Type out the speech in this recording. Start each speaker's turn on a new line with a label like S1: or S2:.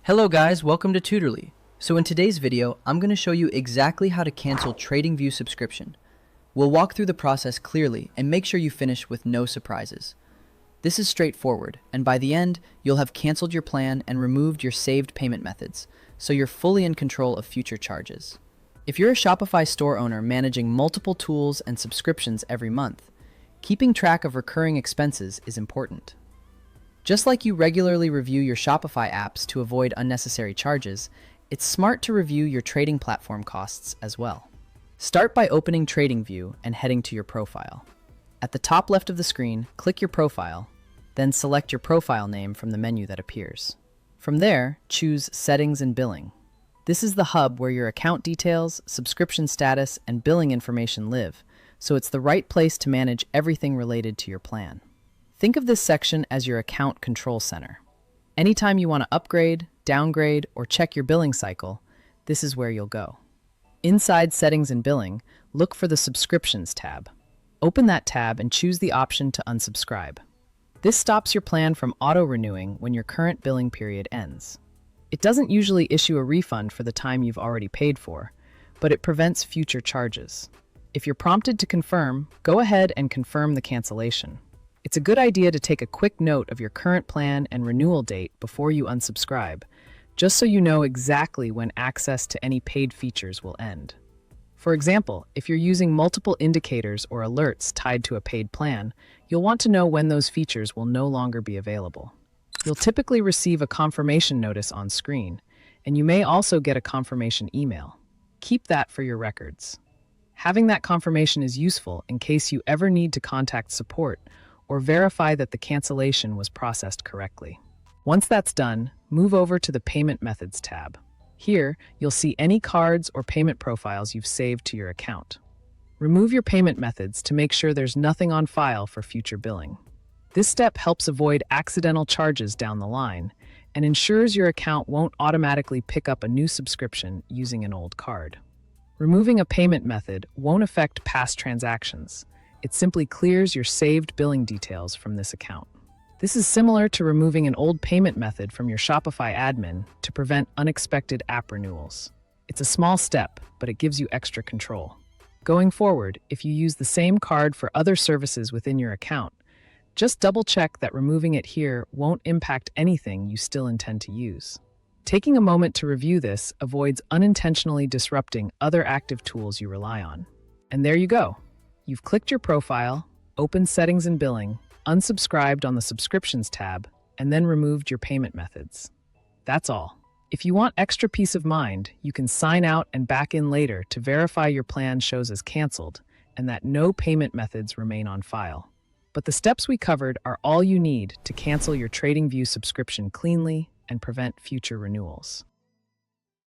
S1: Hello guys, welcome to Tutorly. So in today's video, I'm going to show you exactly how to cancel TradingView subscription. We'll walk through the process clearly and make sure you finish with no surprises. This is straightforward, and by the end, you'll have canceled your plan and removed your saved payment methods, so you're fully in control of future charges. If you're a Shopify store owner managing multiple tools and subscriptions every month, keeping track of recurring expenses is important. Just like you regularly review your Shopify apps to avoid unnecessary charges, it's smart to review your trading platform costs as well. Start by opening TradingView and heading to your profile. At the top left of the screen, click your profile, then select your profile name from the menu that appears. From there, choose Settings and Billing. This is the hub where your account details, subscription status, and billing information live, so it's the right place to manage everything related to your plan. Think of this section as your account control center. Anytime you want to upgrade, downgrade, or check your billing cycle, this is where you'll go. Inside Settings and Billing, look for the Subscriptions tab. Open that tab and choose the option to unsubscribe. This stops your plan from auto-renewing when your current billing period ends. It doesn't usually issue a refund for the time you've already paid for, but it prevents future charges. If you're prompted to confirm, go ahead and confirm the cancellation. It's a good idea to take a quick note of your current plan and renewal date before you unsubscribe, just so you know exactly when access to any paid features will end. For example, if you're using multiple indicators or alerts tied to a paid plan, you'll want to know when those features will no longer be available. You'll typically receive a confirmation notice on screen, and you may also get a confirmation email. Keep that for your records. Having that confirmation is useful in case you ever need to contact support or verify that the cancellation was processed correctly. Once that's done, move over to the Payment Methods tab. Here, you'll see any cards or payment profiles you've saved to your account. Remove your payment methods to make sure there's nothing on file for future billing. This step helps avoid accidental charges down the line and ensures your account won't automatically pick up a new subscription using an old card. Removing a payment method won't affect past transactions. It simply clears your saved billing details from this account. This is similar to removing an old payment method from your Shopify admin to prevent unexpected app renewals. It's a small step, but it gives you extra control. Going forward, if you use the same card for other services within your account, just double-check that removing it here won't impact anything you still intend to use. Taking a moment to review this avoids unintentionally disrupting other active tools you rely on. And there you go. You've clicked your profile, opened Settings and Billing, unsubscribed on the Subscriptions tab, and then removed your payment methods. That's all. If you want extra peace of mind, you can sign out and back in later to verify your plan shows as canceled and that no payment methods remain on file. But the steps we covered are all you need to cancel your TradingView subscription cleanly and prevent future renewals.